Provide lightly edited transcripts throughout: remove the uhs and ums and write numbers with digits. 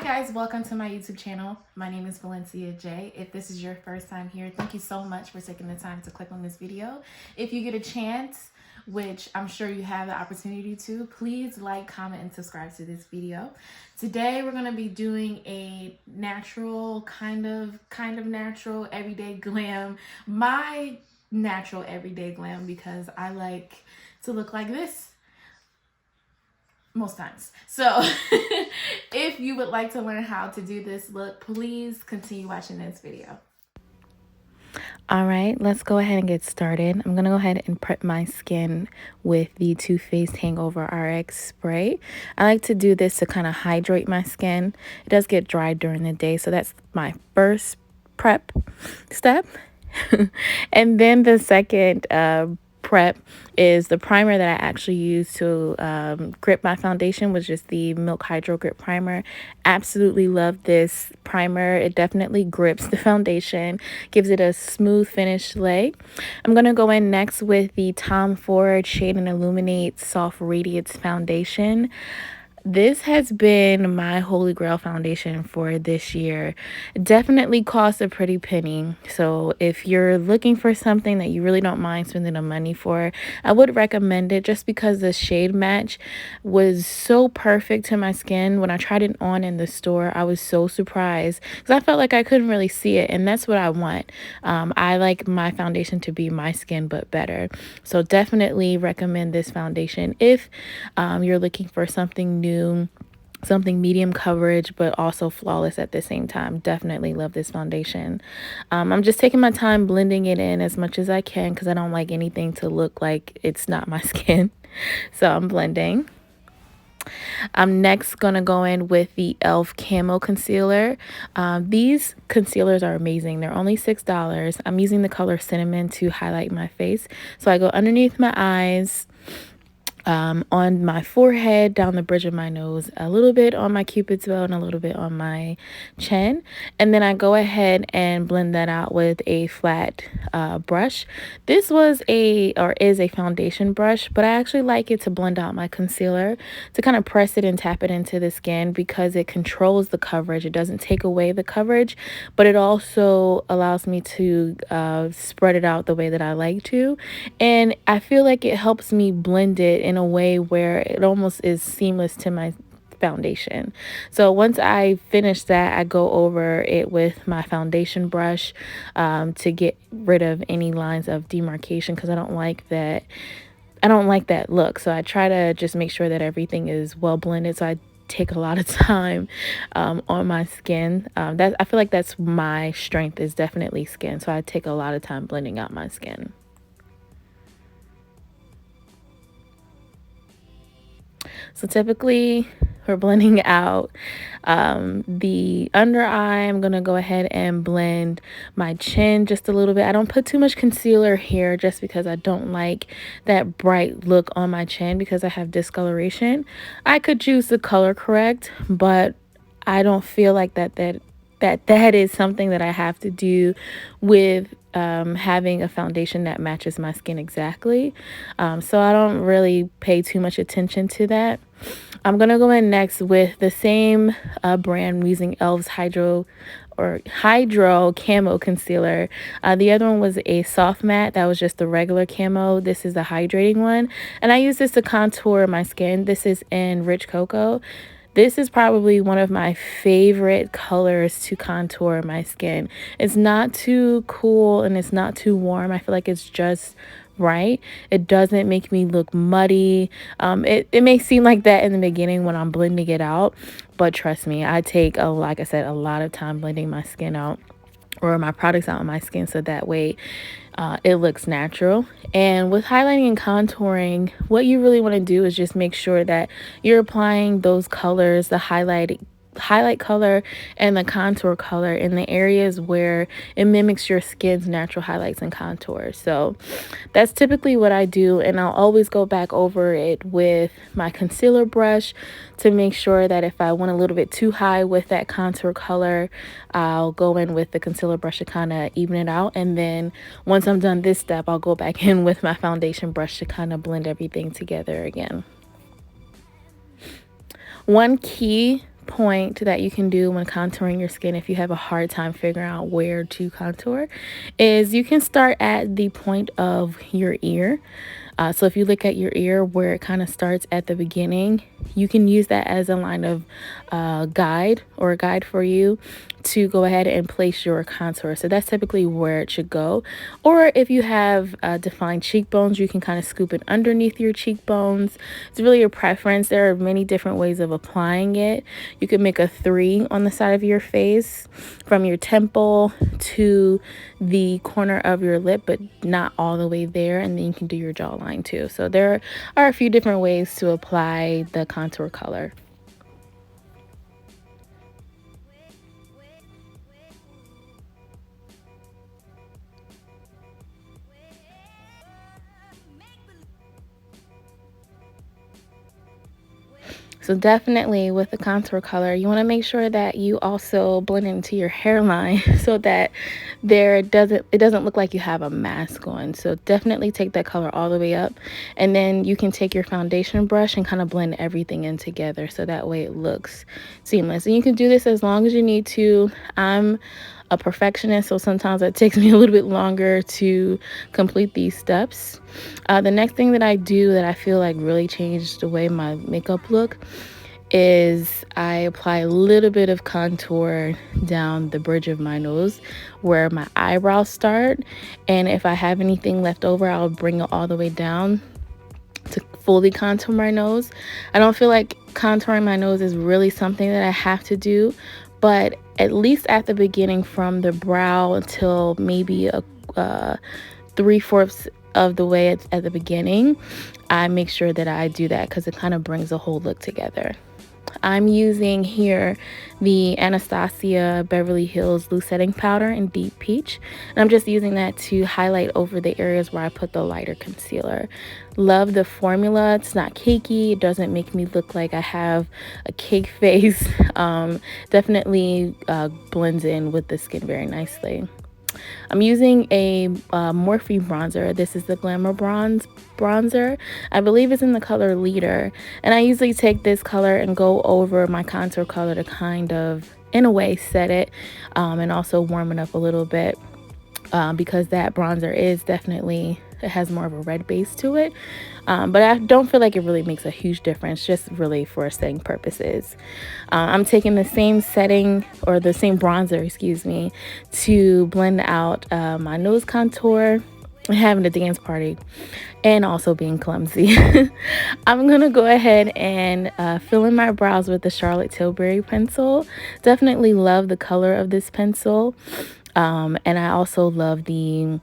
guys, welcome to my YouTube channel. My name is Valencia J. If this is your first time here, thank you so much for taking the time to click on this video. If you get a chance, which I'm sure you have the opportunity to, please like, comment, and subscribe to this video. Today we're going to be doing a natural, kind of natural, everyday glam. My natural everyday glam, because I like to look like this most times. So if you would like to learn how to do this look, please continue watching this video. All right, let's go ahead and get started. I'm gonna go ahead and prep my skin with the Too Faced Hangover Rx spray. I like to do this to kind of hydrate my skin. It does get dry during the day, so that's my first prep step. And then the second prep is the primer that I actually use to grip my foundation, which is the Milk Hydro Grip Primer. Absolutely love this primer. It definitely grips the foundation, gives it a smooth finish lay. I'm going to go in next with the Tom Ford Shade and Illuminate Soft Radiance Foundation. This has been my holy grail foundation for this year. It definitely costs a pretty penny. So if you're looking for something that you really don't mind spending the money for, I would recommend it, just because the shade match was so perfect to my skin. When I tried it on in the store, I was so surprised because I felt like I couldn't really see it, and that's what I want. I like my foundation to be my skin but better. So definitely recommend this foundation if you're looking for something new, something medium coverage but also flawless at the same time. Definitely love this foundation. I'm just taking my time blending it in as much as I can because I don't like anything to look like it's not my skin. So I'm blending. I'm next gonna go in with the e.l.f. Camo Concealer. These concealers are amazing. They're only $6. I'm using the color Cinnamon to highlight my face. So I go underneath my eyes, on my forehead, down the bridge of my nose, a little bit on my cupid's bow, and a little bit on my chin. And then I go ahead and blend that out with a flat brush. This was is a foundation brush, but I actually like it to blend out my concealer, to kind of press it and tap it into the skin, because it controls the coverage. It doesn't take away the coverage, but it also allows me to spread it out the way that I like to. And I feel like it helps me blend it in a way where it almost is seamless to my foundation. So once I finish that, I go over it with my foundation brush to get rid of any lines of demarcation, because I don't like that look. So I try to just make sure that everything is well blended. So I take a lot of time on my skin. That I feel like that's my strength, is definitely skin. So I take a lot of time blending out my skin. So typically we're blending out the under eye. I'm going to go ahead and blend my chin just a little bit. I don't put too much concealer here just because I don't like that bright look on my chin because I have discoloration. I could choose the color correct, but I don't feel like that is something that I have to do with having a foundation that matches my skin exactly. So I don't really pay too much attention to that. I'm gonna go in next with the same brand, using e.l.f.'s Hydro Camo Concealer. The other one was a soft matte. That was just the regular camo. This is the hydrating one, and I use this to contour my skin. This is in Rich Cocoa. This is probably one of my favorite colors to contour my skin. It's not too cool and it's not too warm. I feel like it's just right. It doesn't make me look muddy. It may seem like that in the beginning when I'm blending it out, but trust me, I take, like I said, a lot of time blending my skin out, or my products out on my skin, so that way it looks natural. And with highlighting and contouring, what you really want to do is just make sure that you're applying those colors, the highlight color and the contour color, in the areas where it mimics your skin's natural highlights and contours. So that's typically what I do, and I'll always go back over it with my concealer brush to make sure that if I went a little bit too high with that contour color, I'll go in with the concealer brush to kind of even it out. And then once I'm done this step, I'll go back in with my foundation brush to kind of blend everything together again. One key point that you can do when contouring your skin, if you have a hard time figuring out where to contour, is you can start at the point of your ear. So if you look at your ear where it kind of starts at the beginning, you can use that as a line of guide or a guide for you to go ahead and place your contour. So that's typically where it should go. Or if you have defined cheekbones, you can kind of scoop it underneath your cheekbones. It's really your preference. There are many different ways of applying it. You can make a 3 on the side of your face from your temple to the corner of your lip, but not all the way there, and then you can do your jawline too. So there are a few different ways to apply the contour color. So definitely with the contour color, you want to make sure that you also blend into your hairline so that it doesn't look like you have a mask on. So definitely take that color all the way up, and then you can take your foundation brush and kind of blend everything in together so that way it looks seamless. And you can do this as long as you need to. I'm a perfectionist, so sometimes it takes me a little bit longer to complete these steps. The next thing that I do that I feel like really changed the way my makeup look is I apply a little bit of contour down the bridge of my nose where my eyebrows start, and if I have anything left over, I'll bring it all the way down to fully contour my nose. I don't feel like contouring my nose is really something that I have to do, but at least at the beginning, from the brow until maybe a 3/4 of the way at the beginning, I make sure that I do that because it kind of brings the whole look together. I'm using here the Anastasia Beverly Hills Loose Setting Powder in Deep Peach. And I'm just using that to highlight over the areas where I put the lighter concealer. Love the formula. It's not cakey. It doesn't make me look like I have a cake face. Definitely blends in with the skin very nicely. I'm using a Morphe bronzer. This is the Glamabronze bronzer. I believe it's in the color Leader. And I usually take this color and go over my contour color to kind of, in a way, set it and also warm it up a little bit because that bronzer is definitely, it has more of a red base to it. But I don't feel like it really makes a huge difference, just really for setting purposes. I'm taking the same setting, or the same bronzer, excuse me, to blend out my nose contour, having a dance party, and also being clumsy. I'm gonna go ahead and fill in my brows with the Charlotte Tilbury pencil. Definitely love the color of this pencil, and I also love the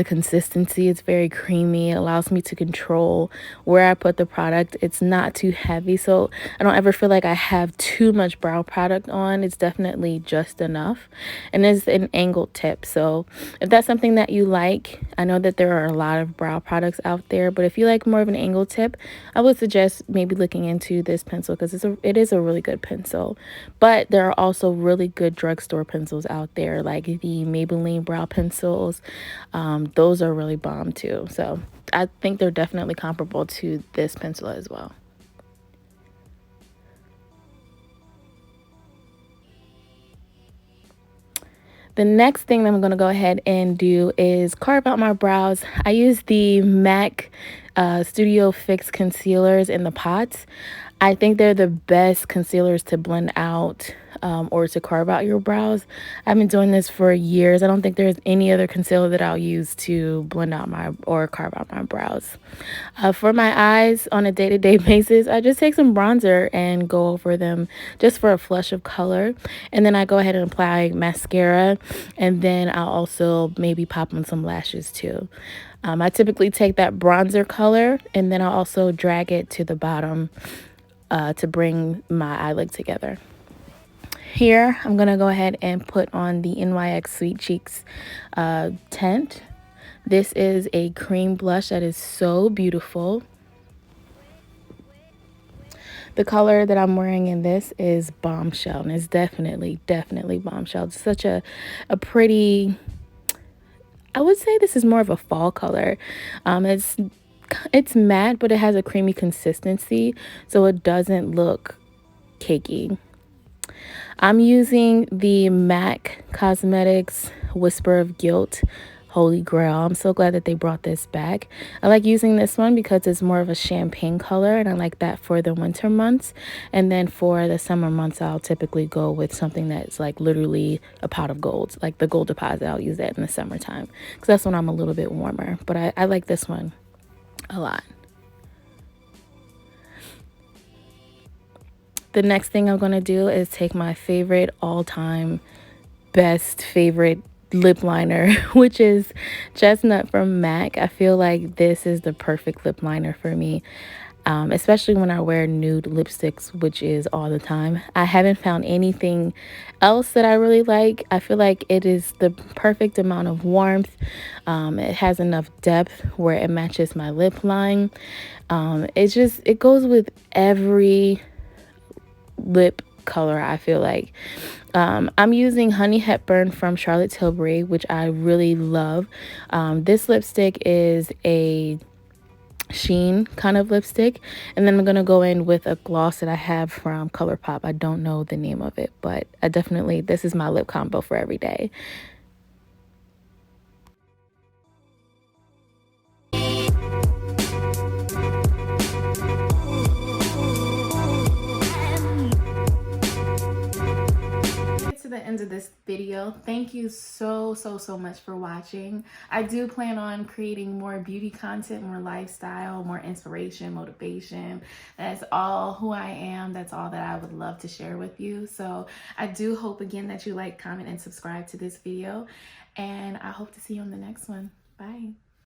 consistency. It's very creamy. It allows me to control where I put the product. It's not too heavy, so I don't ever feel like I have too much brow product on. It's definitely just enough, and it's an angled tip. So if that's something that you like, I know that there are a lot of brow products out there, but if you like more of an angled tip, I would suggest maybe looking into this pencil because it is a really good pencil. But there are also really good drugstore pencils out there, like the Maybelline brow pencils. Those are really bomb too. So I think they're definitely comparable to this pencil as well. The next thing that I'm going to go ahead and do is carve out my brows. I use the MAC Studio Fix concealers in the pots. I think they're the best concealers to blend out or to carve out your brows. I've been doing this for years. I don't think there's any other concealer that I'll use to blend out or carve out my brows. For my eyes on a day-to-day basis, I just take some bronzer and go over them just for a flush of color. And then I go ahead and apply mascara, and then I'll also maybe pop on some lashes too. I typically take that bronzer color and then I'll also drag it to the bottom to bring my eye look together. Here, I'm going to go ahead and put on the NYX Sweet Cheeks tint. This is a cream blush that is so beautiful. The color that I'm wearing in this is Bombshell, and it's definitely Bombshell. It's such a pretty, I would say this is more of a fall color. It's matte, but it has a creamy consistency, so it doesn't look cakey. I'm using the MAC Cosmetics Whisper of Guilt Holy Grail. I'm so glad that they brought this back. I like using this one because it's more of a champagne color, and I like that for the winter months. And then for the summer months, I'll typically go with something that's like literally a pot of gold, like the gold deposit. I'll use that in the summertime because that's when I'm a little bit warmer. But I like this one a lot. The next thing I'm going to do is take my favorite all-time best favorite lip liner, which is Chestnut from MAC. I feel like this is the perfect lip liner for me, especially when I wear nude lipsticks, which is all the time. I haven't found anything else that I really like. I feel like it is the perfect amount of warmth. It has enough depth where it matches my lip line. It goes with every lip color, I feel like. I'm using Honey Hepburn from Charlotte Tilbury, which I really love. This lipstick is a sheen kind of lipstick, and then I'm gonna go in with a gloss that I have from ColourPop. I don't know the name of it, but this is my lip combo for every day. To the end of this video, thank you so much for watching. I do plan on creating more beauty content, more lifestyle, more inspiration, motivation. That's all who I am. That's all that I would love to share with you. So I do hope again that you like, comment, and subscribe to this video, and I hope to see you on the next one. Bye.